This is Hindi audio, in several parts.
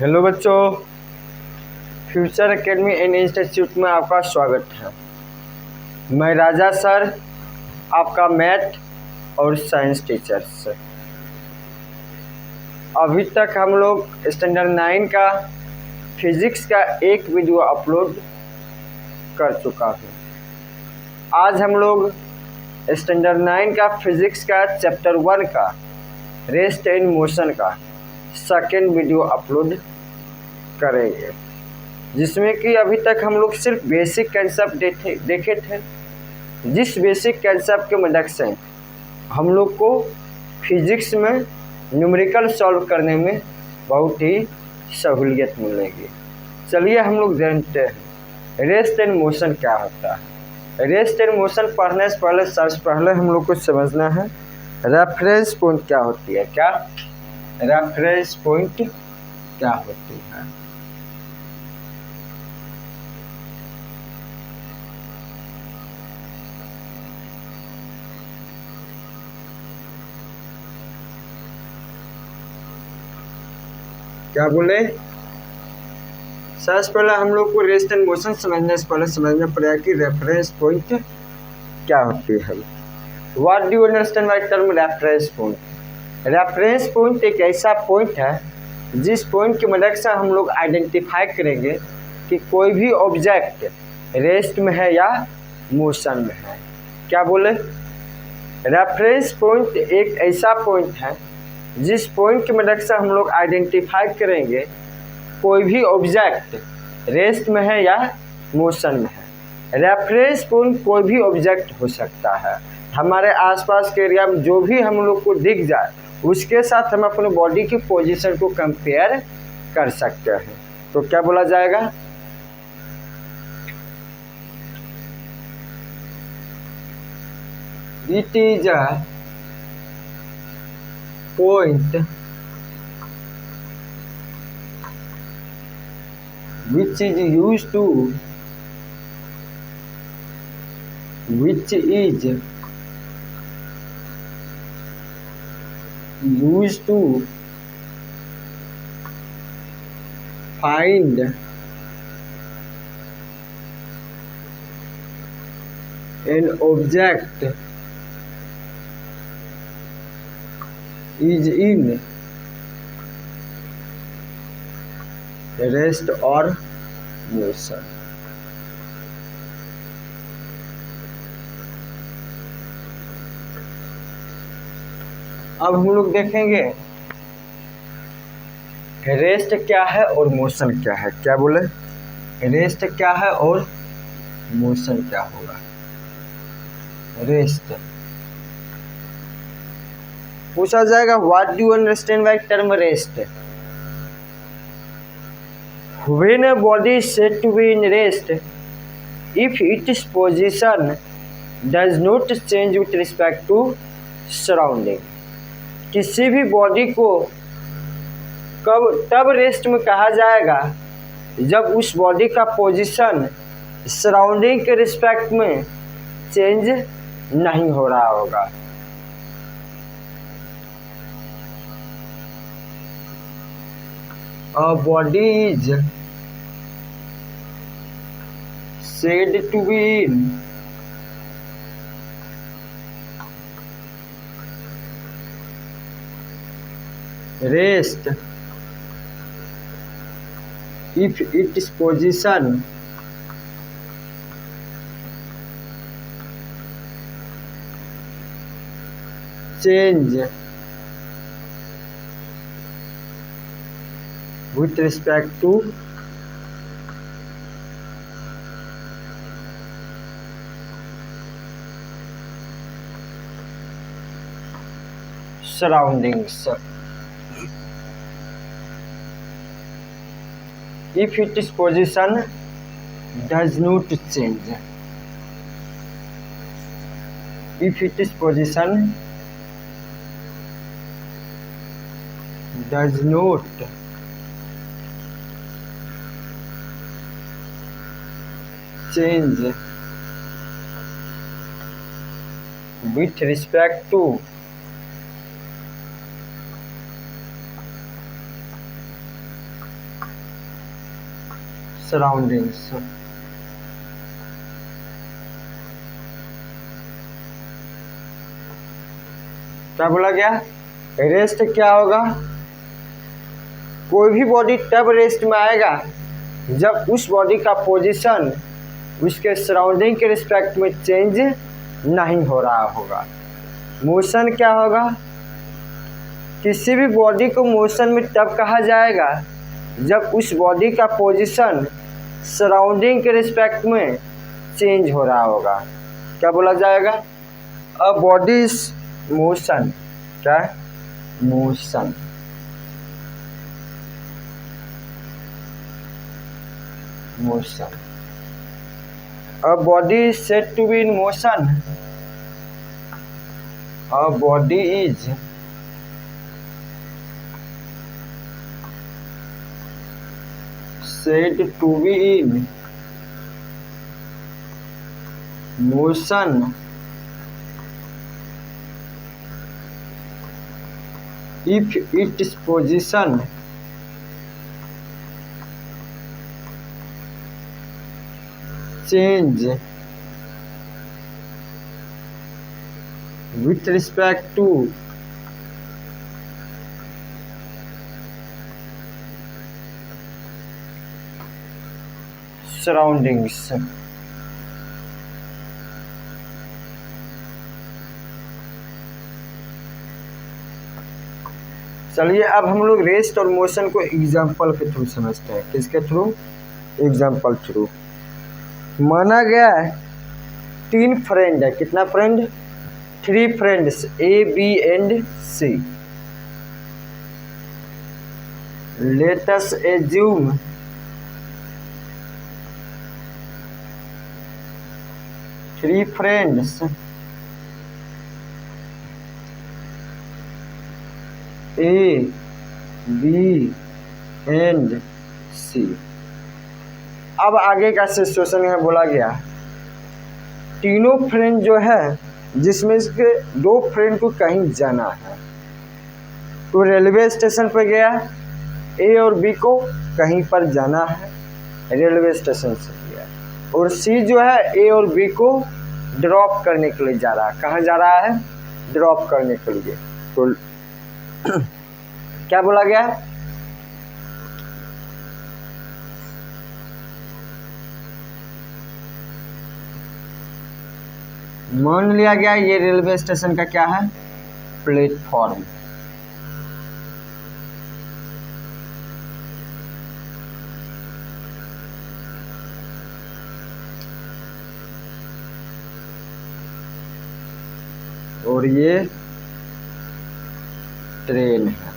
हेलो बच्चों, फ्यूचर एकेडमी एंड इंस्टीट्यूट में आपका स्वागत है। मैं राजा सर, आपका मैथ और साइंस टीचर से। अभी तक हम लोग स्टैंडर्ड 9 का फिजिक्स का एक वीडियो अपलोड कर चुका हूँ। आज हम लोग स्टैंडर्ड 9 का फिजिक्स का चैप्टर 1 का रेस्ट एंड मोशन का सेकेंड वीडियो अपलोड करेंगे, जिसमें कि अभी तक हम लोग सिर्फ बेसिक कंसेप्ट देखे थे। जिस बेसिक कंसेप्ट के मदद से हम लोग को फिजिक्स में न्यूमेरिकल सॉल्व करने में बहुत ही सहूलियत मिलेगी। चलिए हम लोग जानते हैं रेस्ट एंड मोशन क्या होता है। रेस्ट एंड मोशन पढ़ने से पहले सबसे पहले हम लोग को समझना है रेफरेंस पॉइंट क्या होती है। क्या रेफरेंस पॉइंट क्या होती है? क्या बोले? सबसे पहले हम लोग को रेस्ट एंड मोशन समझने से पहले समझना पड़ेगा कि रेफरेंस पॉइंट क्या होती है। What do you understand by term reference point? Reference point एक ऐसा पॉइंट है जिस पॉइंट की मदद से हम लोग आइडेंटिफाई करेंगे कि कोई भी ऑब्जेक्ट रेस्ट में है या मोशन में है। क्या बोले? रेफरेंस पॉइंट एक ऐसा पॉइंट है जिस पॉइंट की मदद से हम लोग आइडेंटिफाई करेंगे कोई भी ऑब्जेक्ट रेस्ट में है या मोशन में है। रेफरेंस पॉइंट कोई भी ऑब्जेक्ट हो सकता है। हमारे आसपास के एरिया में जो भी हम लोग को दिख जाए उसके साथ हम अपने बॉडी की पोजीशन को कंपेयर कर सकते हैं। तो क्या बोला जाएगा? It is a point which is used to find an object is in rest or motion। अब हम लोग देखेंगे रेस्ट क्या है और मोशन क्या है। क्या बोले? रेस्ट क्या है और मोशन क्या होगा? रेस्ट पूछा जाएगा what do you understand by term rest? When a body is said to be in rest, if its position does not change with respect to surrounding। किसी भी बॉडी को तब रेस्ट में कहा जाएगा जब उस बॉडी का पोजीशन सराउंडिंग के रिस्पेक्ट में चेंज नहीं हो रहा होगा। A body is said to be in rest if its position change with respect to surroundings। If its position does not change, if its position does not change with respect to surroundings. क्या बोला गया? रेस्ट क्या होगा? कोई भी बॉडी तब रेस्ट में आएगा जब उस बॉडी का पोजीशन उसके सराउंडिंग के रिस्पेक्ट में चेंज नहीं हो रहा होगा। मोशन क्या होगा? किसी भी बॉडी को मोशन में तब कहा जाएगा जब उस बॉडी का पोजीशन सराउंडिंग के रिस्पेक्ट में चेंज हो रहा होगा। क्या बोला जाएगा? A body is motion. क्या? Motion. Motion. A body is said to be in motion. A body is said to be in motion if its position change with respect to surroundings। चलिए अब हम लोग रेस्ट और मोशन को एग्जाम्पल के थ्रू समझते हैं। किसके थ्रू? Example through. माना गया है 3 फ्रेंड है। कितना friend? 3 friends A, B and C। Let us assume three friends A, B and C। अब आगे का सिचुएशन है बोला गया तीनों फ्रेंड जो है जिसमें इसके 2 फ्रेंड को कहीं जाना है तो रेलवे स्टेशन पर गया। ए और बी को कहीं पर जाना है, रेलवे स्टेशन से गया। और सी जो है ए और बी को ड्रॉप करने के लिए जा रहा है। कहाँ जा रहा है? ड्रॉप करने के लिए। तो क्या बोला गया? मान लिया गया ये रेलवे स्टेशन का क्या है? प्लेटफॉर्म। और ये ट्रेन है।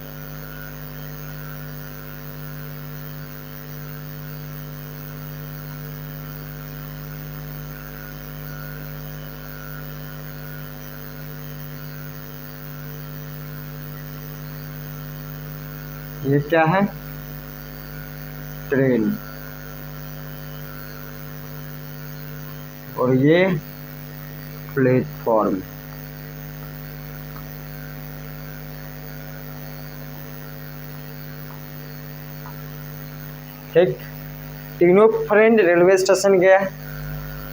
ये क्या है? ट्रेन। और ये प्लेटफॉर्म। ठीक। तीनों फ्रेंड रेलवे स्टेशन गया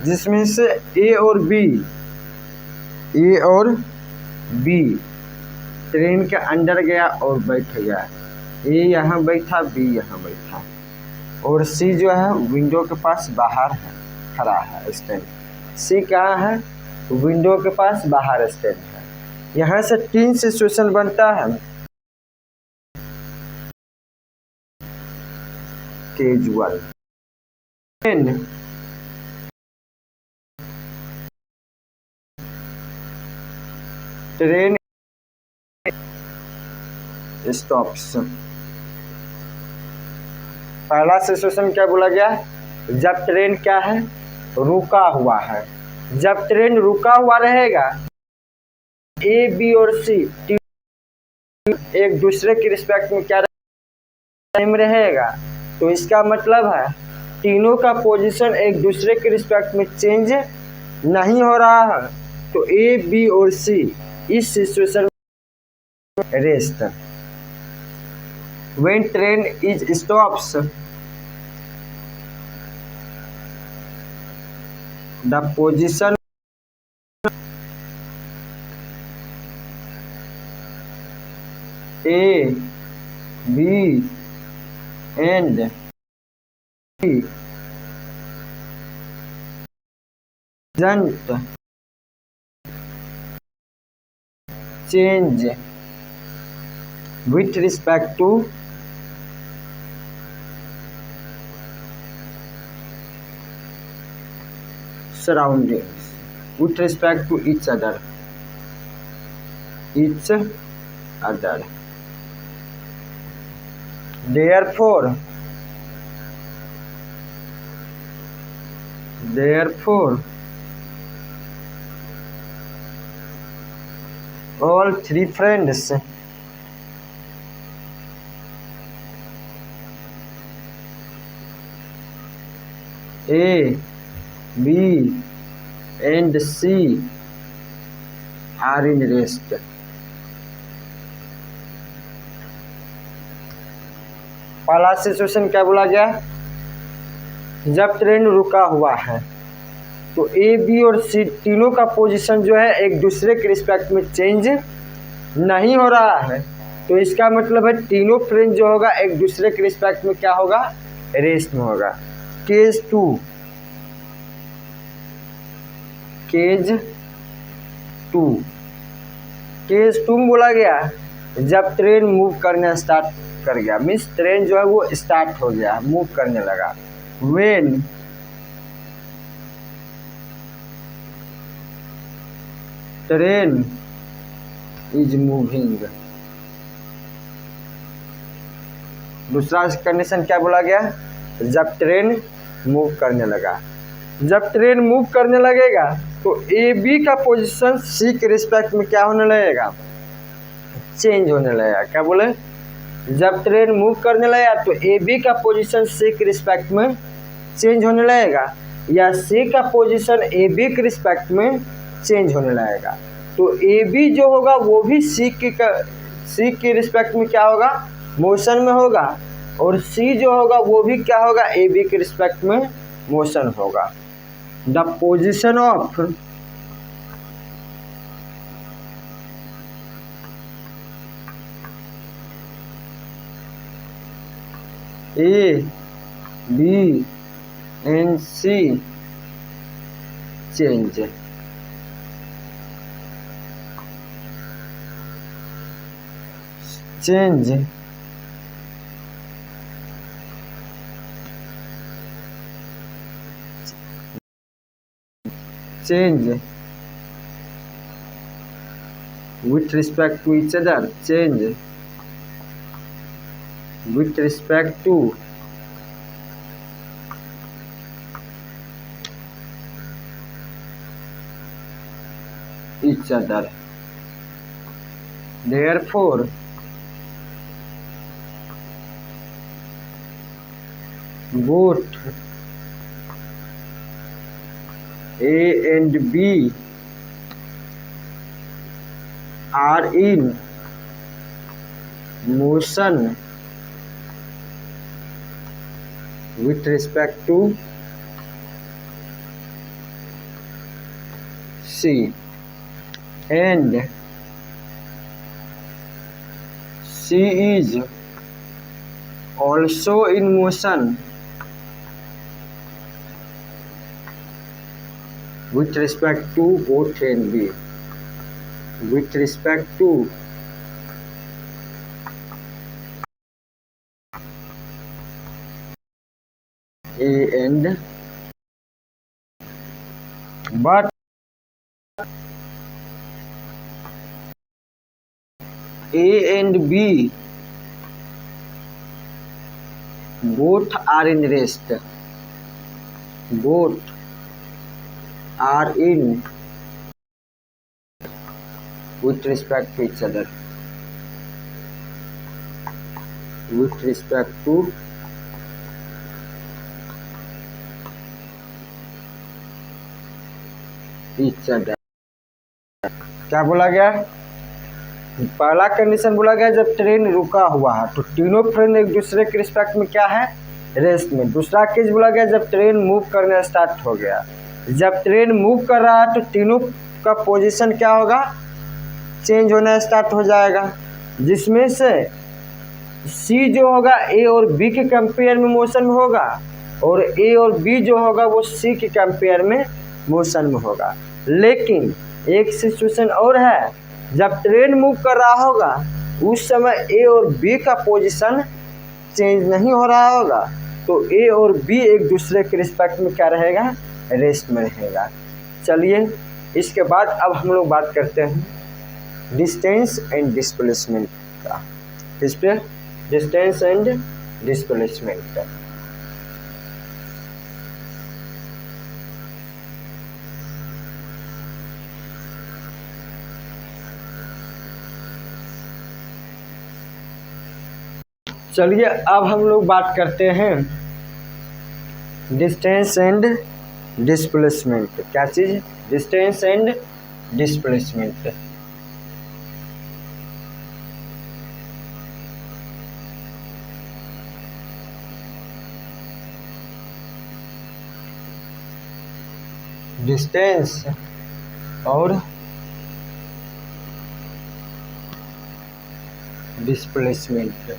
जिसमें से ए और बी ट्रेन के अंदर गया और बैठ गया। ए यहाँ बैठा, बी यहाँ बैठा। और सी जो है विंडो के पास बाहर है, खड़ा है, स्टैंड। सी कहाँ है? विंडो के पास बाहर स्टैंड है। यहाँ से 3 सिचुएशन बनता है। कैजुअल। Train stops. पहला सिचुएशन क्या बोला गया? जब ट्रेन क्या है? रुका हुआ है। जब ट्रेन रुका हुआ रहेगा ए, बी और सी एक दूसरे की रिस्पेक्ट में क्या टाइम रहेगा। तो इसका मतलब है तीनों का पोजीशन एक दूसरे के रिस्पेक्ट में चेंज नहीं हो रहा है। तो ए, बी और सी इस सिचुएशन में rest. when train is stops, the position A, B and C doesn't change with respect to surroundings, with respect to each other. Therefore, all three friends A, B and C are in rest. पहला सिचुएशन क्या बोला गया, जब ट्रेन रुका हुआ है तो ए बी और सी तीनों का पोजीशन जो है एक दूसरे के रिस्पेक्ट में चेंज नहीं हो रहा है, तो इसका मतलब है तीनों फ्रेंड जो होगा एक दूसरे के रिस्पेक्ट में क्या होगा, रेस्ट में होगा। केस टू में बोला गया जब ट्रेन मूव करना स्टार्ट कर गया, मीन्स ट्रेन जो है वो स्टार्ट हो गया, मूव करने लगा। व्हेन ट्रेन इज मूविंग, दूसरा कंडीशन क्या बोला गया, जब ट्रेन मूव करने लगा। जब ट्रेन मूव करने लगेगा तो ए बी का पोजीशन सी के रिस्पेक्ट में क्या होने लगेगा, चेंज होने लगेगा। क्या बोले, जब ट्रेन मूव करने लगेगा तो ए बी का पोजीशन सी के रिस्पेक्ट में चेंज होने लगेगा, या सी का पोजीशन ए बी के रिस्पेक्ट में चेंज होने लगेगा। तो ए बी जो होगा वो भी सी के रिस्पेक्ट में क्या होगा, मोशन में होगा, और सी जो होगा वो भी क्या होगा, ए बी के रिस्पेक्ट में मोशन होगा। The position of A B and C change. Change with respect to each other, change with respect to each other. Therefore, both A and B are in motion with respect to C, and C is also in motion with respect to both A and B, with respect to A and but A and B both are in rest, both are in with respect to each other, with respect to each other। क्या बोला गया, पहला कंडीशन बोला गया जब ट्रेन रुका हुआ है, तो तीनों फ्रेंड एक दूसरे के रिस्पेक्ट में क्या है, रेस्ट में। दूसरा केस बोला गया जब ट्रेन मूव करना स्टार्ट हो गया। जब ट्रेन मूव कर रहा है तो तीनों का पोजीशन क्या होगा, चेंज होना स्टार्ट हो जाएगा, जिसमें से सी जो होगा ए और बी के कंपेयर में मोशन में होगा, और ए और बी जो होगा वो सी के कंपेयर में मोशन में होगा। लेकिन एक सिचुएशन और है, जब ट्रेन मूव कर रहा होगा उस समय ए और बी का पोजीशन चेंज नहीं हो रहा होगा, तो ए और बी एक दूसरे के रिस्पेक्ट में क्या रहेगा, रेस्ट में रहेगा। चलिए इसके बाद अब हम लोग बात करते हैं डिस्टेंस एंड डिस्प्लेसमेंट का। इस पे डिस्टेंस एंड डिस्प्लेसमेंट। चलिए अब हम लोग बात करते हैं डिस्टेंस एंड डिस्प्लेसमेंट। क्या चीज़, डिस्टेंस एंड डिस्प्लेसमेंट। डिस्टेंस और डिस्प्लेसमेंट।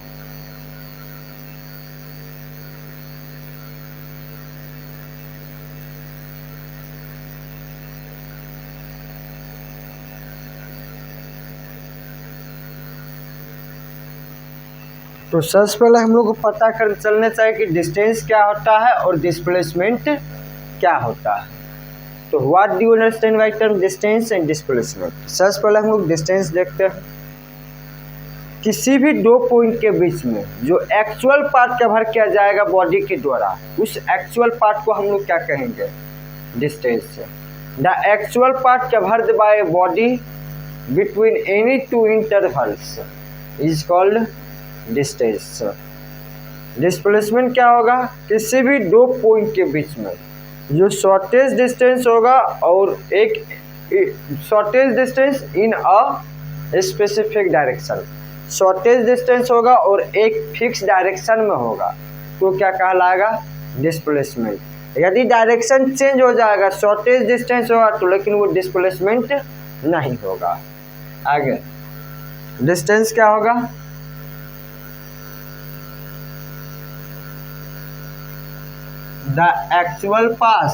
तो सबसे पहले हम लोग को पता कर चलना चाहिए कि डिस्टेंस क्या होता है और डिस्प्लेसमेंट क्या होता है। तो what do you understand by term distance and displacement. सबसे पहले हम लोग डिस्टेंस देखते हैं। किसी भी दो पॉइंट के बीच में जो एक्चुअल पार्ट कवर किया जाएगा बॉडी के द्वारा, उस एक्चुअल पार्ट को हम लोग क्या कहेंगे, distance. The actual part covered by body between any two intervals is called distance. Displacement क्या होगा, किसी भी दो पॉइंट के बीच में जो शॉर्टेज डिस्टेंस होगा और एक shortage distance in a specific direction, shortage distance होगा और एक फिक्स डायरेक्शन में होगा, तो क्या कहलाएगा, डिस्प्लेसमेंट। यदि डायरेक्शन चेंज हो जाएगा, शॉर्टेज डिस्टेंस होगा तो लेकिन वो डिस्प्लेसमेंट नहीं होगा। आगे डिस्टेंस क्या होगा, the actual path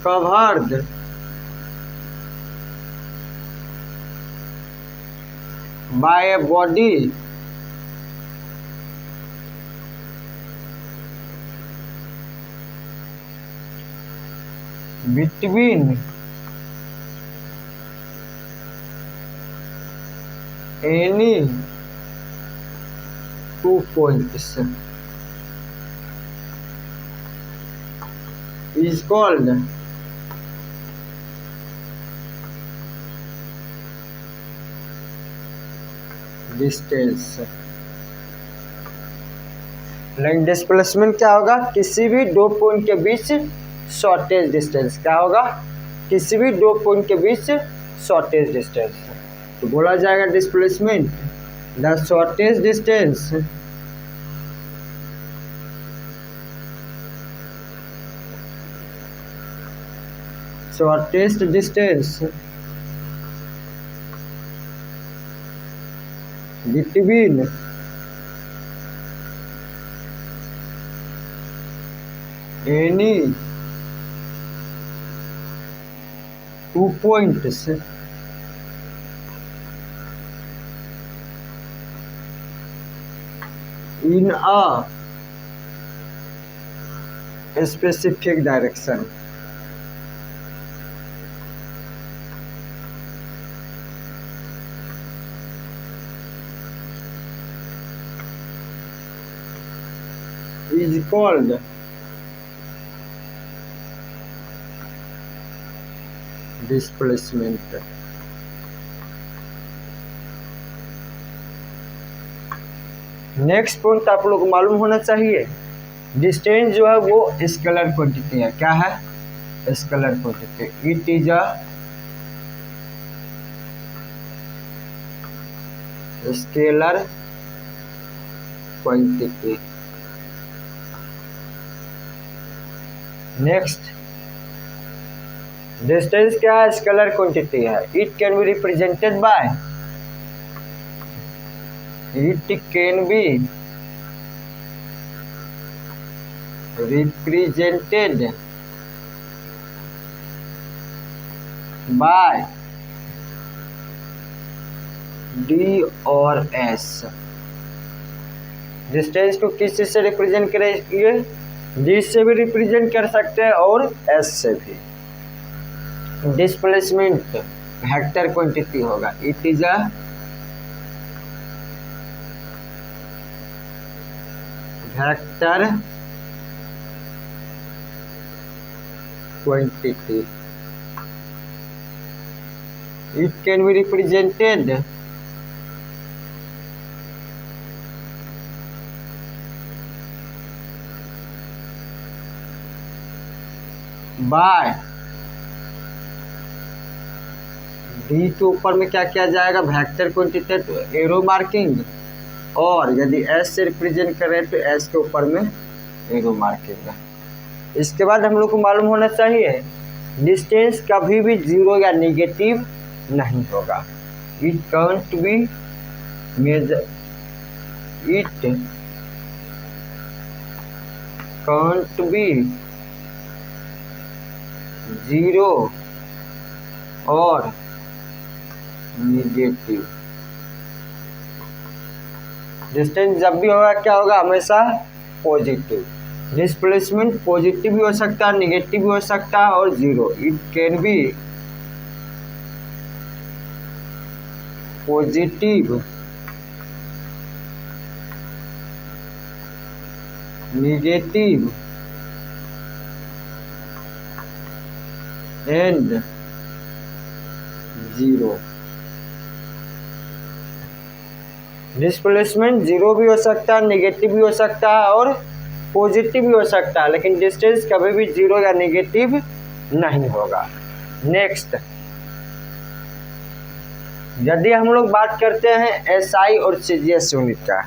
covered by a body between any 2 points is called distance। लेकिन डिस्प्लेसमेंट क्या होगा, किसी भी दो पॉइंट के बीच शॉर्टेज डिस्टेंस। क्या होगा, किसी भी दो पॉइंट के बीच शॉर्टेज डिस्टेंस, तो बोला जाएगा displacement the shortest distance between any 2 points in a specific direction। is called displacement। Next point आप लोग को मालूम होना चाहिए, डिस्टेंस जो है वो स्केलर क्वांटिटी है। क्या है, scalar quantity, it is a scalar quantity. Next, distance क्या है? स्केलर क्वांटिटी है। It can be represented by, it can be represented by D और S। डिस्टेंस को किस चीज से रिप्रेजेंट करेंगे? D से भी रिप्रेजेंट कर सकते हैं और S से भी। डिस्प्लेसमेंट वेक्टर क्वांटिटी होगा। It is a vector quantity. It can be represented by D के ऊपर में क्या किया जाएगा? वेक्टर क्वांटिटी तो एरो मार्किंग, और यदि S से रिप्रेजेंट करें तो S के ऊपर में एरो मार्किंग। इसके बाद हम लोग को मालूम होना चाहिए डिस्टेंस कभी भी जीरो या नेगेटिव नहीं होगा। It can't be major, it can't be zero और नेगेटिव। डिस्टेंस जब भी होगा क्या होगा? हमेशा पॉजिटिव। डिस्प्लेसमेंट पॉजिटिव भी हो सकता है, नेगेटिव भी हो सकता है और zero. It can be positive, negative and zero. Displacement zero भी हो सकता है, नेगेटिव भी हो सकता है और पॉजिटिव भी हो सकता है, लेकिन डिस्टेंस कभी भी जीरो या नेगेटिव नहीं होगा। नेक्स्ट, यदि हम लोग बात करते हैं SI और CGS यूनिट का,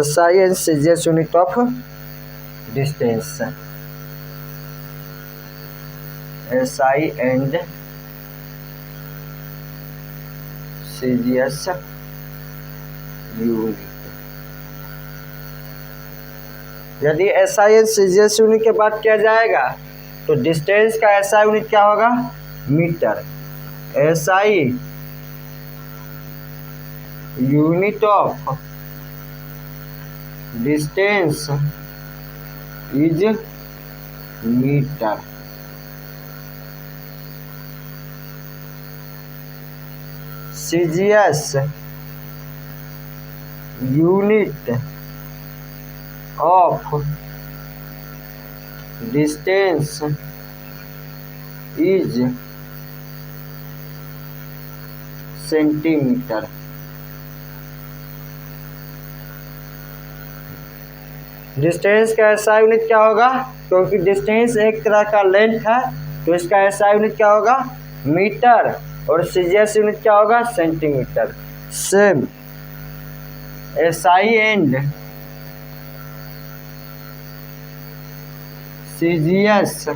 SI and CGS unit of distance, SI and CGS unit. यदि SI एंड CGS यूनिट की बात किया जाएगा तो डिस्टेंस का SI यूनिट क्या होगा? Metre. SI unit of distance is metre. CGS unit of distance is centimetre. Distance का SI यूनिट क्या होगा? क्योंकि डिस्टेंस एक तरह का लेंथ है तो इसका SI यूनिट क्या होगा? मीटर। और CGS यूनिट क्या होगा? Centimetre. Same SI and CGS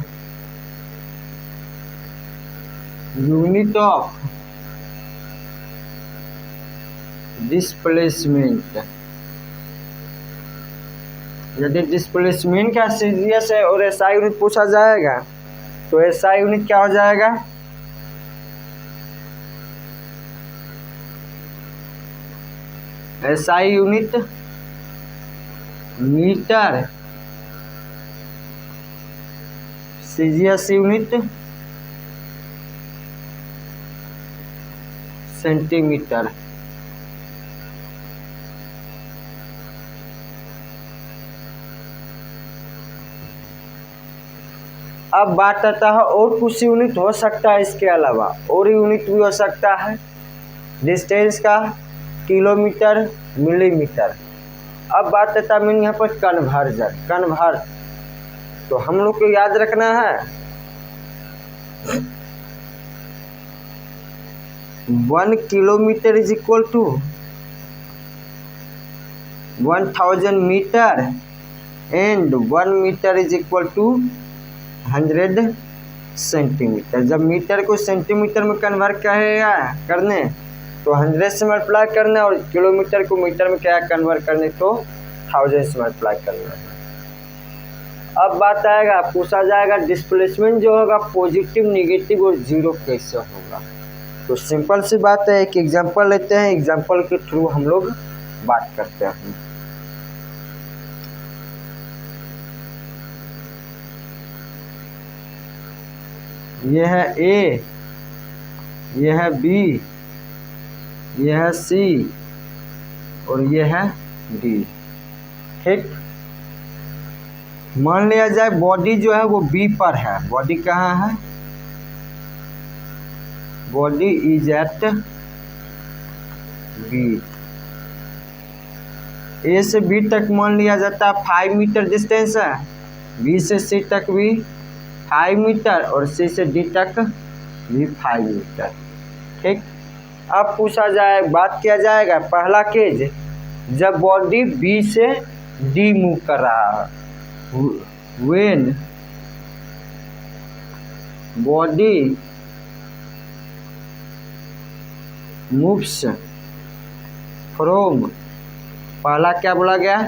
unit of displacement. यदि डिस्प्लेसमेंट का CGS है और SI यूनिट पूछा जाएगा तो SI यूनिट क्या हो जाएगा? SI unit metre, CGS unit centimetre. अब बात आता है और कुछ यूनिट हो सकता है, इसके अलावा और यूनिट भी हो सकता है डिस्टेंस का, किलोमीटर, मिलीमीटर। अब बात आता है मैंने यहाँ पर कन्वर्जन, कन्वर्ट। तो हम लोग को याद रखना है 1 kilometre is equal to 1000 metre and 1 metre is equal to 100 centimetre. जब मीटर को सेंटीमीटर में कन्वर्ट करने तो 100 से मल्टीप्लाई करना, और किलोमीटर को मीटर में क्या कन्वर्ट करने तो 1000 से मल्टीप्लाई करना है। अब बात आएगा, पूछा जाएगा डिस्प्लेसमेंट जो होगा पॉजिटिव, नेगेटिव और जीरो कैसे होगा। तो सिंपल सी बात है, एक एग्जांपल लेते हैं, एग्जांपल के थ्रू हम लोग बात करते हैं। यह है ए, यह है बी, यह है सी और यह है डी। ठीक, मान लिया जाए बॉडी जो है वो बी पर है। बॉडी कहाँ है? Body is at B. A से बी तक मान लिया जाता है 5 मीटर डिस्टेंस है, बी से सी तक भी 5 मीटर और सी से डी तक भी 5 मीटर। ठीक, अब पूछा जाए, बात किया जाएगा पहला केस, जब बॉडी बी से डी मूव कर रहा है। व्हेन बॉडी मूव्स फ्रॉम, पहला क्या बोला गया?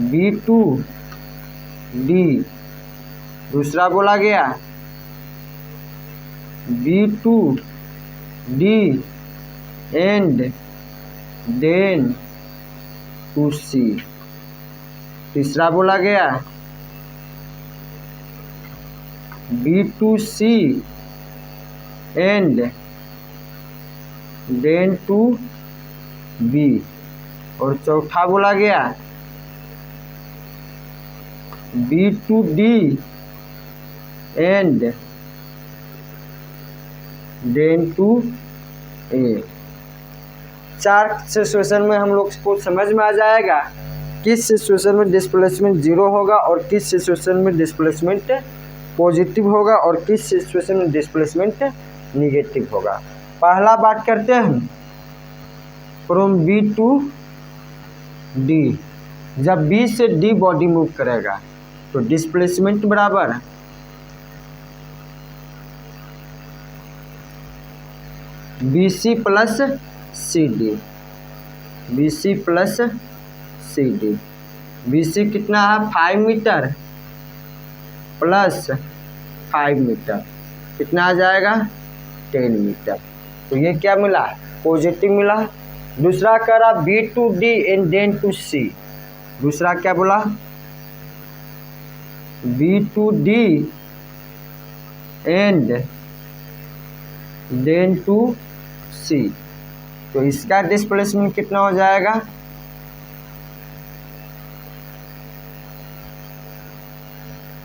B to D. दूसरा बोला गया B to D and then to C. तीसरा बोला गया B to C and then to B. और चौथा बोला गया B to D and then to A. 4 situation में हम लोग को समझ में आ जाएगा किस सिचुएशन में डिस्प्लेसमेंट जीरो होगा और किस सिचुएशन में डिस्प्लेसमेंट पॉजिटिव होगा और किस सिचुएशन में डिस्प्लेसमेंट निगेटिव होगा। पहला बात करते हैं फ्रॉम बी टू डी। जब बी से डी बॉडी मूव करेगा तो डिस्प्लेसमेंट बराबर B C plus C D. B C plus C D. B C कितना है? 5 मीटर प्लस 5 मीटर कितना आ जाएगा? 10 मीटर। तो ये क्या मिला? पॉजिटिव मिला। दूसरा कह रहा B to D and then to C. दूसरा क्या बोला? B to D and then to C. तो इसका डिस्प्लेसमेंट कितना हो जाएगा?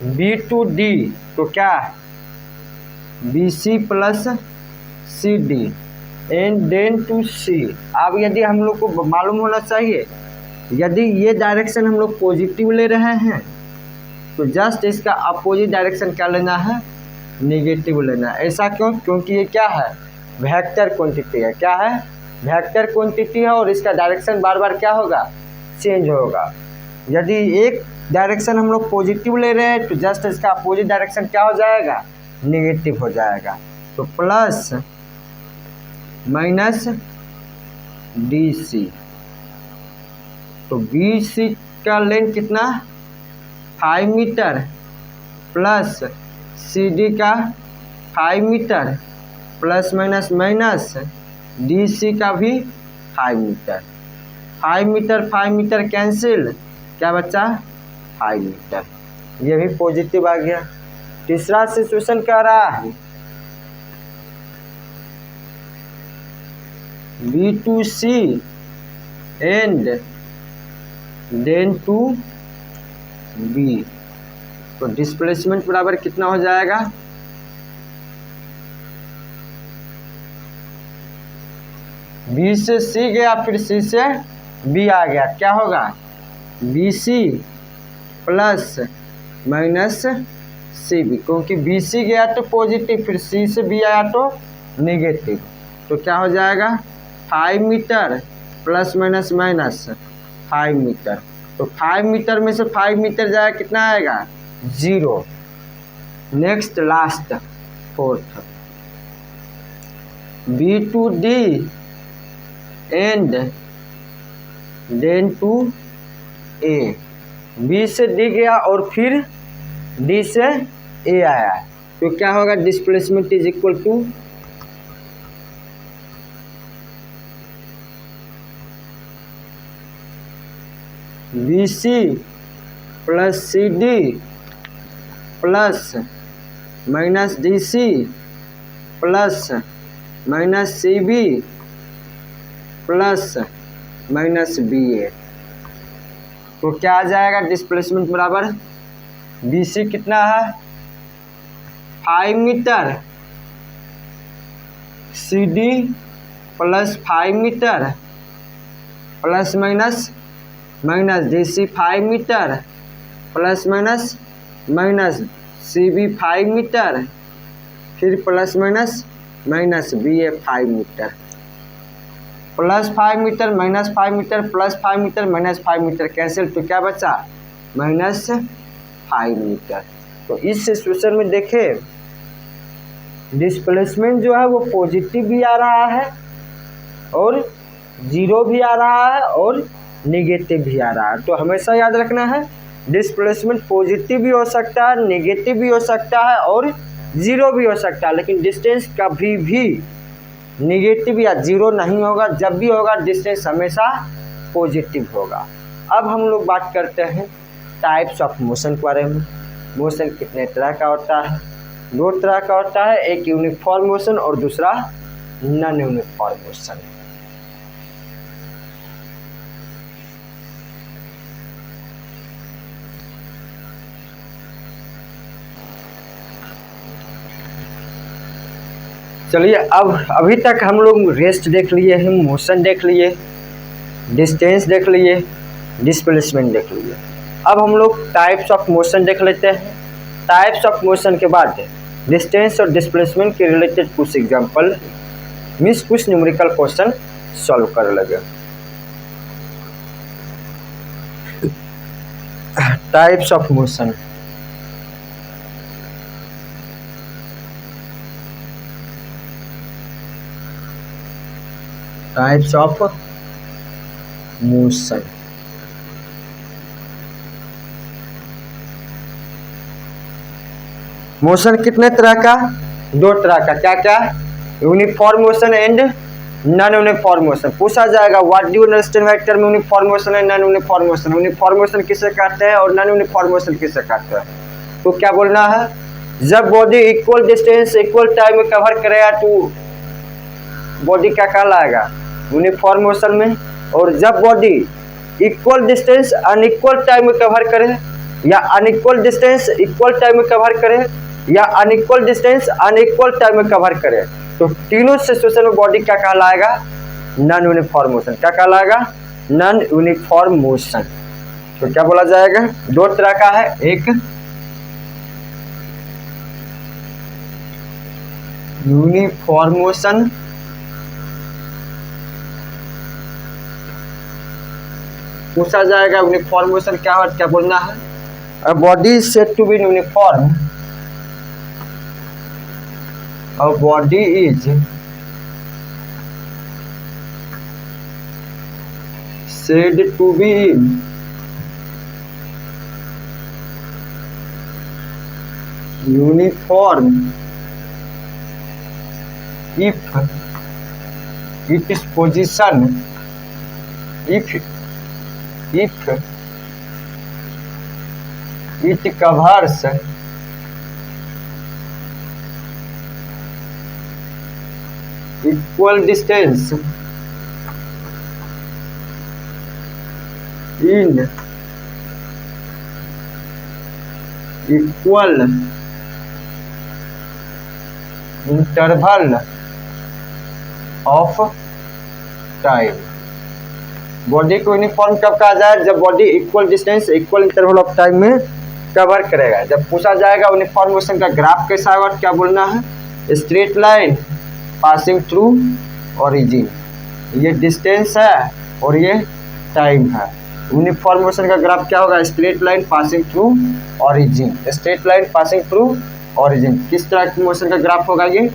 बी टू डी तो क्या? B C plus C D and then to C. अब यदि हम लोग को मालूम होना चाहिए, यदि ये डायरेक्शन हम लोग पॉजिटिव ले रहे हैं तो जस्ट इसका अपोजिट डायरेक्शन क्या लेना है? नेगेटिव लेना है। ऐसा क्यों? क्योंकि ये क्या है? वेक्टर क्वांटिटी है। क्या है? वेक्टर क्वांटिटी है और इसका डायरेक्शन बार बार क्या होगा? चेंज होगा। यदि एक डायरेक्शन हम लोग पॉजिटिव ले रहे हैं तो जस्ट इसका अपोजिट डायरेक्शन क्या हो जाएगा? नेगेटिव हो जाएगा। तो प्लस माइनस डी सी। तो बी सी का लेंथ कितना? 5 मीटर प्लस सी डी का 5 metre plus minus minus D C का भी 5 मीटर। 5 मीटर कैंसिल, क्या बचा? 5 मीटर। ये भी पॉजिटिव आ गया। तीसरा सिचुएशन क्या रहा है? B to C and then to B. तो डिस्प्लेसमेंट बराबर कितना हो जाएगा? बी से सी गया फिर सी से बी आ गया, क्या होगा? B C plus minus C B, क्योंकि बी सी गया तो पॉजिटिव, फिर सी से बी आया तो नेगेटिव, तो क्या हो जाएगा 5 metre plus minus minus 5 metre, तो 5 मीटर में से 5 मीटर जाएगा कितना आएगा 0। Next last fourth, B to D and then to A, B से डी गया और फिर डी से ए आया, तो क्या होगा displacement is equal to B C plus C D plus minus D C plus minus C B plus minus B A, तो क्या आ जाएगा डिस्प्लेसमेंट बराबर बी सी कितना है 5 metre, C D plus 5 metre plus minus minus D C 5 metre plus minus minus C B 5 metre, फिर plus minus minus B A 5 metre, plus 5 metre minus 5 metre plus 5 metre minus 5 metre cancel, तो क्या बचा माइनस 5 मीटर। तो इस सिचुएशन में देखें डिस्प्लेसमेंट जो है वो पॉजिटिव भी आ रहा है और 0 भी आ रहा है और नेगेटिव भी आ रहा है, तो हमेशा याद रखना है डिस्प्लेसमेंट पॉजिटिव भी हो सकता है, नेगेटिव भी हो सकता है और 0 भी हो सकता है, लेकिन डिस्टेंस कभी भी नेगेटिव या 0 नहीं होगा, जब भी होगा डिस्टेंस हमेशा पॉजिटिव होगा। अब हम लोग बात करते हैं टाइप्स ऑफ मोशन के बारे में। मोशन कितने तरह का होता है, 2 तरह का होता है, एक यूनिफॉर्म मोशन और दूसरा नॉन यूनिफॉर्म मोशन। चलिए अब अभी तक हम लोग रेस्ट देख लिए हैं, मोशन देख लिए, डिस्टेंस देख लिए, डिस्प्लेसमेंट देख लिए। अब हम लोग टाइप्स ऑफ मोशन देख लेते हैं। टाइप्स ऑफ मोशन के बाद डिस्टेंस और डिस्प्लेसमेंट के रिलेटेड कुछ एग्जांपल मीन्स कुछ न्यूमेरिकल क्वेश्चन सॉल्व कर लगे। Types of motion, types of motion. Motion कितने तरह का, 2 तरह का, क्या क्या, uniform motion and non uniform motion. पूछा जाएगा what do you understand by term uniform motion and non uniform motion. Uniform motion किसे कहते हैं और नॉन यूनिफॉर्म मोशन किसे कहते हैं, तो क्या बोलना है, जब body equal distance equal time में कवर करेगा तो बॉडी क्या कहलाएगा यूनिफॉर्म मोशन में, और जब body equal distance unequal time में कवर करे या अनइक्वल डिस्टेंस इक्वल टाइम में कवर करे या अनइक्वल डिस्टेंस अनइक्वल टाइम में कवर करे, तो तीनों सिचुएशन में बॉडी क्या कहलाएगा नॉन यूनिफॉर्म मोशन। क्या कहलाएगा नॉन यूनिफॉर्म मोशन। तो क्या बोला जाएगा, 2 तरह का है, एक यूनिफॉर्म मोशन पूछा जाएगा यूनिफॉर्म मोशन क्या है, क्या बोलना है, a body is said to be uniform, a body is said to be uniform if its position if it covers equal distance in equal interval of time। Body को यूनिफॉर्म कब कहा जाए, जब body equal distance equal interval of time में कवर करेगा। जब पूछा जाएगा यूनिफॉर्म मोशन का ग्राफ कैसा होगा, क्या बोलना है, straight line passing through origin, ये डिस्टेंस है और ये टाइम है। यूनिफॉर्म मोशन का ग्राफ क्या होगा, straight line passing through origin, straight line passing through origin. किस तरह की मोशन का ग्राफ होगा ये,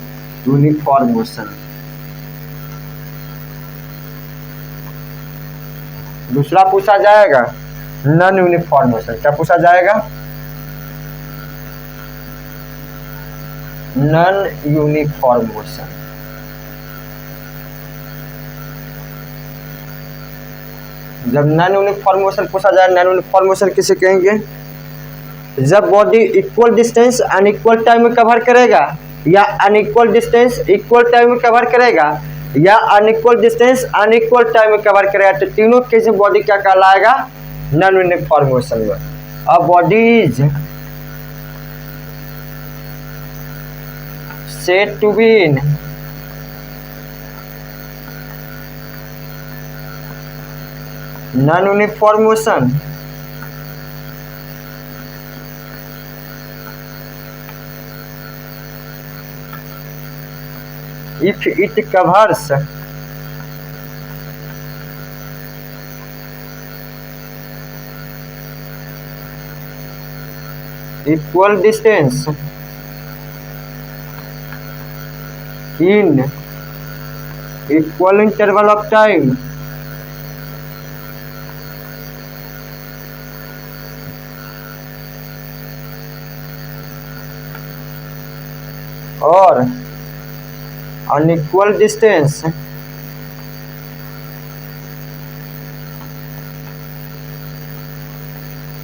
यूनिफॉर्म मोशन। दूसरा पूछा जाएगा नॉन यूनिफॉर्म मोशन, क्या पूछा जाएगा, नॉन यूनिफॉर्म मोशन। जब नॉन यूनिफॉर्म मोशन पूछा जाए, नॉन यूनिफॉर्म मोशन किसे कहेंगे, जब body equal distance unequal time में कवर करेगा, या अनइक्वल डिस्टेंस इक्वल टाइम में कवर करेगा, या अनइक्वल डिस्टेंस अनइक्वल टाइम में कवर करेगा, तो तीनों केस में बॉडी क्या कहलाएगा, नॉन यूनिफॉर्म मोशन में। अब body is said to be in non-uniform motion if it covers equal distance in equal interval of time or unequal distance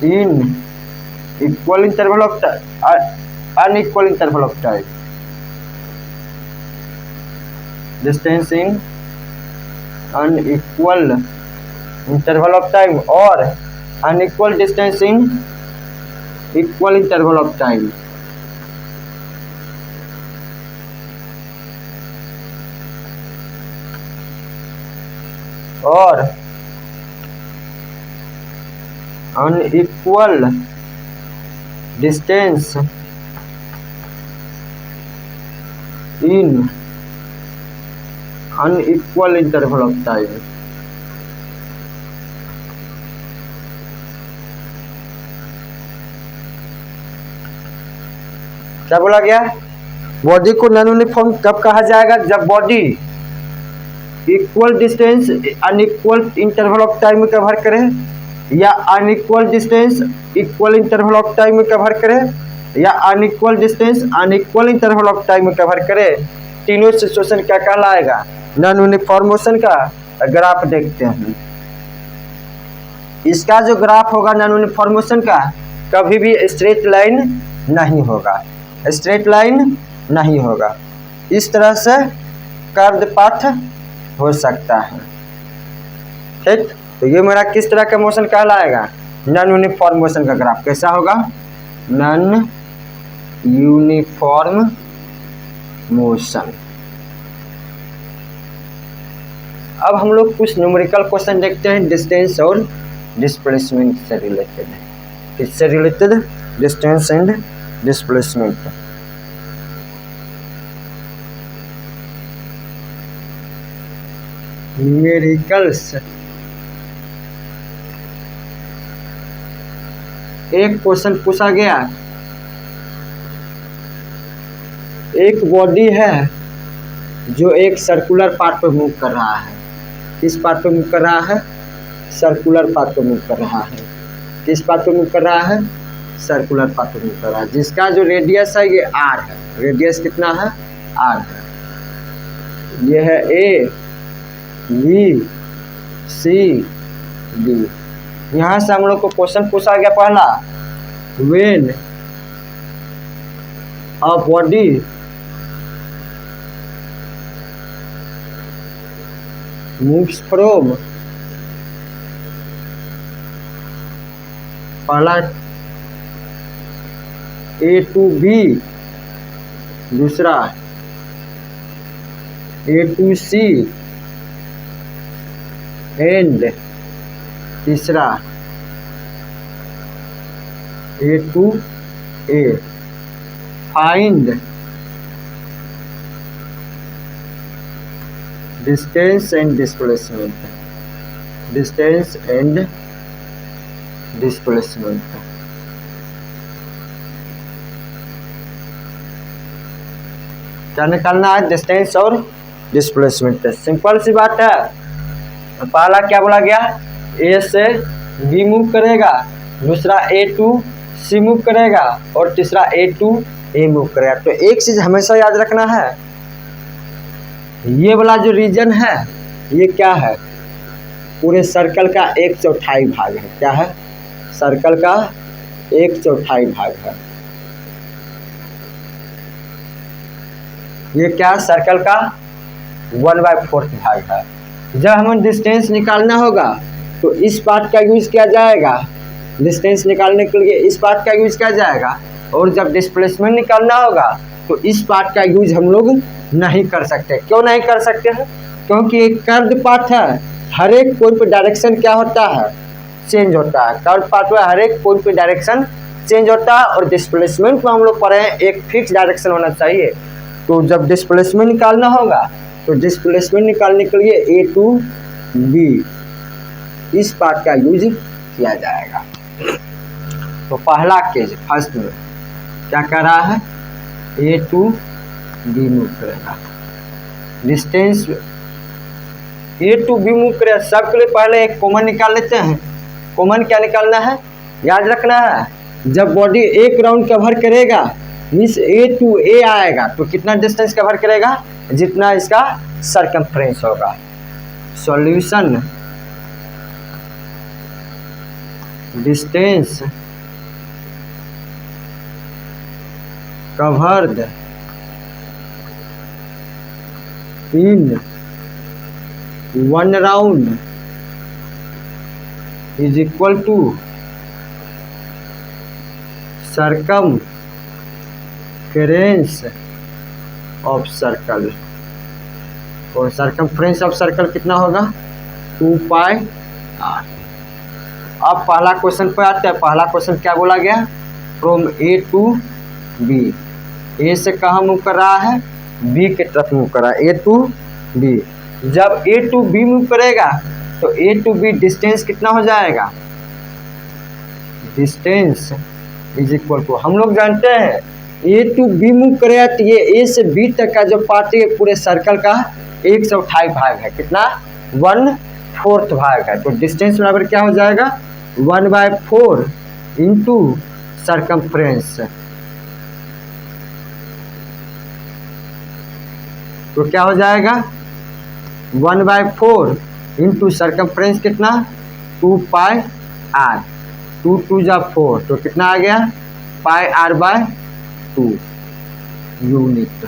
in equal interval of unequal interval of time, distance in unequal interval of time or unequal distance in equal interval of time। और unequal distance in unequal interval of time। क्या बोला गया, बॉडी को नॉन यूनिफॉर्म कब कहा जाएगा, जब body equal distance unequal interval of time में कवर करे, या unequal distance equal interval of time में कवर करे, या unequal distance unequal interval of time में कवर करे। तीनों सिचुएशन क्या कहलाएगा, नॉन यूनिफॉर्म मोशन का ग्राफ देखते हैं। इसका जो ग्राफ होगा नॉन यूनिफॉर्म मोशन का, कभी भी स्ट्रेट लाइन नहीं होगा, स्ट्रेट लाइन नहीं होगा, इस तरह से कर्व पाथ हो सकता है। ठीक, तो ये मेरा किस तरह का मोशन कहलाएगा, नॉन यूनिफॉर्म मोशन का ग्राफ कैसा होगा, नॉन यूनिफॉर्म मोशन। अब हम लोग कुछ न्यूमेरिकल क्वेश्चन देखते हैं डिस्टेंस और डिस्प्लेसमेंट से रिलेटेड। इससे related distance and displacement. Numericals, एक क्वेश्चन पूछा गया, एक बॉडी है जो एक सर्कुलर पाथ पर मूव कर रहा है। किस पाथ पर मूव कर रहा है, सर्कुलर पाथ पर मूव कर रहा है। किस पाथ पर मूव कर रहा है, सर्कुलर पाथ पर मूव कर रहा है, जिसका जो रेडियस है ये r है। रेडियस कितना है, r है। ये है a b c d। यहाँ से हम लोग को क्वेश्चन पूछा गया पहला, when a body moves from, पहला A to B, दूसरा A to C एंड तीसरा A to A, find distance and displacement, distance and displacement. क्या निकालना है? डिस्टेंस और डिस्प्लेसमेंट। सिंपल सी बात है। पहला क्या बोला गया? ए से बी मूव करेगा, दूसरा ए टू सी मूव करेगा और तीसरा ए टू ए मूव करेगा। तो एक चीज हमेशा याद रखना है, ये वाला जो रीजन है ये क्या है? पूरे सर्कल का 1/4 भाग है। क्या है? सर्कल का 1/4 भाग है। ये क्या? सर्कल का 1/4 भाग है। जब हमें डिस्टेंस निकालना होगा तो इस पार्ट का यूज किया जाएगा, डिस्टेंस निकालने के लिए इस पार्ट का यूज किया जाएगा। और जब डिस्प्लेसमेंट निकालना होगा तो इस पार्ट का यूज हम लोग नहीं कर सकते। क्यों नहीं कर सकते हैं? क्योंकि एक कर्व पार्ट है, हर एक पॉइंट पे डायरेक्शन क्या होता है? चेंज होता है। कर्व पार्ट में हर एक पॉइंट पे डायरेक्शन चेंज होता है। और डिस्प्लेसमेंट में हम लोग पढ़े हैं एक फिक्स डायरेक्शन होना चाहिए। तो जब डिस्प्लेसमेंट निकालना होगा तो डिस्प्लेसमेंट निकालने के लिए ए टू बी इस पार्ट का यूज किया जाएगा। तो पहला केस फर्स्ट में क्या कर रहा है? ए टू बी मूव करेगा, distance A to B move करेगा। सबके लिए पहले एक कॉमन निकाल लेते हैं। कॉमन क्या निकालना है? याद रखना है, जब बॉडी एक राउंड कवर करेगा मीन्स ए टू ए आएगा तो कितना डिस्टेंस कवर करेगा? जितना इसका सरकमफ्रेंस होगा। Solution distance covered in 1 round is equal to circumference of circle. और सरकमफ्रेंस ऑफ सर्कल कितना होगा? 2πr। अब पहला क्वेश्चन पे आते हैं। पहला क्वेश्चन क्या बोला गया? From A to B. A से कहाँ मूव कर रहा है? बी के तरफ मूव कर रहा है। A to B. जब ए टू बी मूव करेगा तो ए टू बी डिस्टेंस कितना हो जाएगा? डिस्टेंस इज इक्वल टू, हम लोग जानते हैं ए टू बी मूव करेगा तो ये ए से बी तक का जो पार्ट है पूरे सर्कल का 1/4 भाग है। कितना? 1/4 भाग है। तो डिस्टेंस बराबर क्या हो जाएगा? 1/4 इंटू सरकमफ्रेंस। तो क्या हो जाएगा? 1/4 इंटू सरकमफ्रेंस कितना? 2πr। 2 2 जा 4 तो कितना आ गया? πr/2 unit.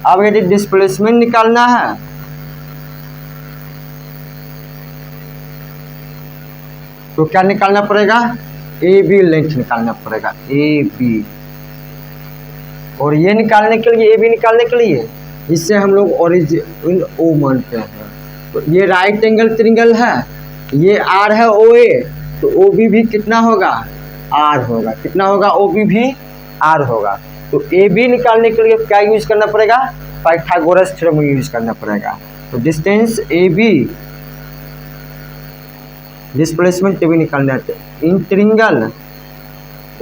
अब यदि डिस्प्लेसमेंट निकालना है तो क्या निकालना पड़ेगा? ए बी लेंथ निकालना पड़ेगा। A B. और ये निकालने के लिए, ए बी निकालने के लिए इससे हम लोग ओरिजिन ओ मानते हैं। तो ये राइट एंगल ट्रायंगल है, ये आर है ओ ए, तो ओ बी भी कितना होगा? आर होगा। कितना होगा? ओ बी भी आर होगा। तो ए बी निकालने के लिए क्या यूज करना पड़ेगा? पाइथागोरस थ्योरम यूज करना पड़ेगा। तो distance A B, displacement A B निकालना है in triangle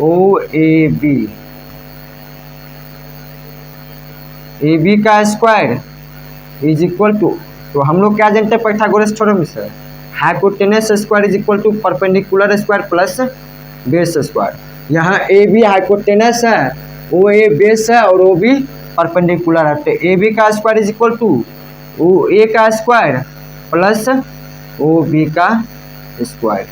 O A B. A B का स्क्वायर इज इक्वल टू, तो हम लोग क्या जानते हैं पाइथागोरस थ्योरम से? Hypotenuse square is equal to perpendicular square plus base square. यहाँ ए बी हाइपोटेनस है, ओ ए बेस है और ओ बी परपेंडिकुलर है। तो ए बी का square is equal to O A का स्क्वायर प्लस ओ बी का स्क्वायर।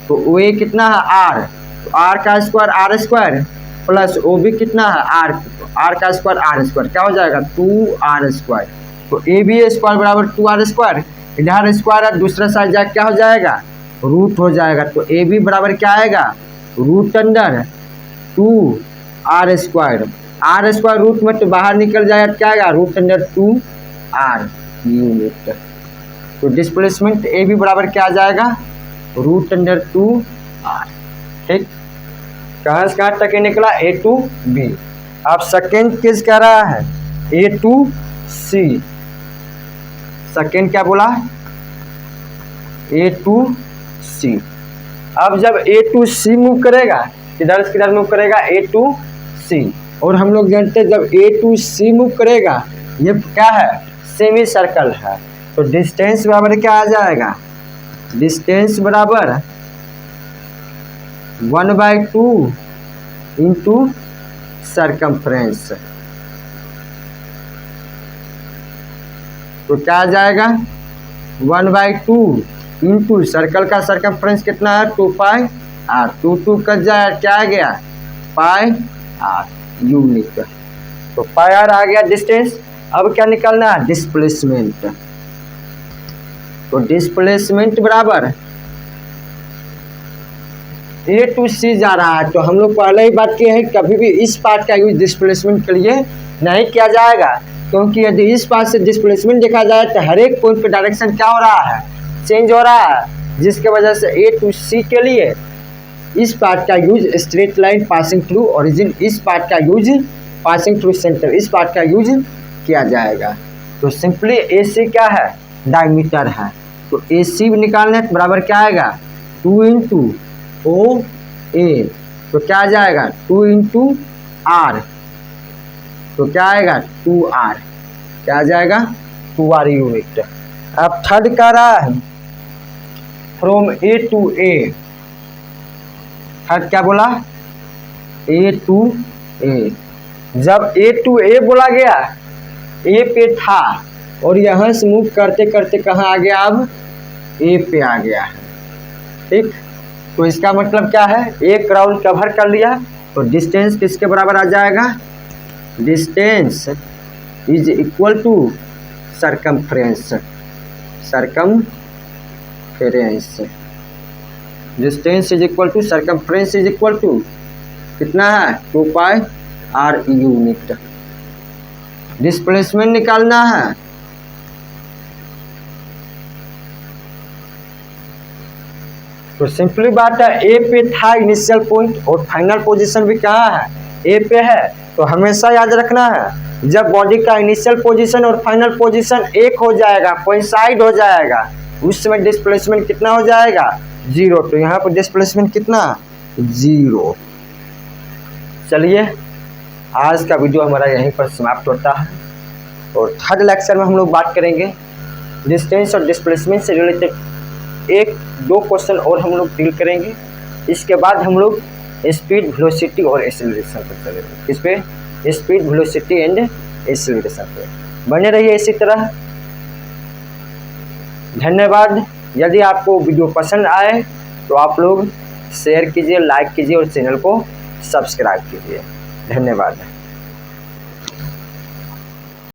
तो ओ ए कितना है? आर। तो आर का square R square plus O B कितना है? आर। आर का स्क्वायर आर स्क्वायर क्या हो जाएगा? 2r square. तो ए बी स्क्वायर बराबर 2r स्क्वायर। इधर स्क्वायर है, दूसरा साइड जाके क्या हो जाएगा? रूट हो जाएगा। तो ए बी बराबर क्या आएगा? Root under 2r square. R square root में तो बाहर निकल जाएगा, क्या आएगा? Root under 2r unit. तो डिस्प्लेसमेंट ए बी बराबर क्या आ जाएगा? √2r। ठीक, कहाँ से कहाँ तक निकला A to B। अब सेकेंड केस कह रहा है A to C। सेकेंड क्या बोला, A to C। अब जब A to C मूव करेगा, किधर से किधर मूव करेगा, A to C। और हम लोग जानते हैं जब A to C मूव करेगा, ये क्या है, सेमी सर्कल है, तो डिस्टेंस बराबर क्या आ जाएगा, डिस्टेंस बराबर 1/2 इंटू सरकमफ्रेंस। तो क्या आ जाएगा, 1/2 इंटू सर्कल का सरकमफ्रेंस कितना है, 2πr। 2 कट जाए, क्या आ गया, πr यूनिट। तो πr आ गया डिस्टेंस। अब क्या निकालना है, डिस्प्लेसमेंट। तो डिस्प्लेसमेंट बराबर A to C जा रहा है, तो हम लोग पहले ही बात की है, कभी भी इस पार्ट का यूज डिस्प्लेसमेंट के लिए नहीं किया जाएगा, क्योंकि यदि इस पार्ट से डिस्प्लेसमेंट देखा जाए तो हर एक पॉइंट पे डायरेक्शन क्या हो रहा है, चेंज हो रहा है, जिसके वजह से A to C के लिए इस पार्ट का use straight line passing through origin, इस पार्ट का यूज पासिंग थ्रू सेंटर, इस पार्ट का यूज किया जाएगा। तो सिंपली AC क्या है, डायमीटर है, तो AC निकालने बराबर क्या आएगा, 2 इंटू OA। तो क्या आ जाएगा, 2 इंटू R। तो क्या आएगा, 2R। क्या आ जाएगा, 2R यूनिट। अब थर्ड कह रहा है from A to A। Third क्या बोला, A to A। जब A to A बोला गया, A पे था और यहाँ से मूव करते करते कहाँ आ गया, अब A पे आ गया। ठीक, तो इसका मतलब क्या है, एक राउंड कवर कर लिया, तो डिस्टेंस किसके बराबर आ जाएगा, distance is equal to circumference. Circumference, distance is equal to circumference is equal to कितना है, 2πr यूनिट। डिस्प्लेसमेंट निकालना है, तो सिंपली बात है, ए पे था इनिशियल पॉइंट और फाइनल पोजीशन भी कहाँ है, ए पे है। तो हमेशा याद रखना है, जब बॉडी का इनिशियल पोजीशन और फाइनल पोजीशन एक हो जाएगा, कोइंसाइड हो जाएगा, उस समय डिस्प्लेसमेंट कितना हो जाएगा, 0। तो यहाँ पर डिस्प्लेसमेंट कितना, 0। चलिए, आज का वीडियो हमारा यहीं पर समाप्त होता है, और थर्ड लेक्चर में हम लोग बात करेंगे डिस्टेंस और डिस्प्लेसमेंट से रिलेटेड 1-2 क्वेश्चन और हम लोग डील करेंगे। इसके बाद हम लोग स्पीड, वेलोसिटी और एक्सेलरेशन पर चलेंगे। इस पे स्पीड, वेलोसिटी एंड एक्सेलरेशन पे बने रहिए इसी तरह। धन्यवाद। यदि आपको वीडियो पसंद आए तो आप लोग शेयर कीजिए, लाइक कीजिए और चैनल को सब्सक्राइब कीजिए। धन्यवाद।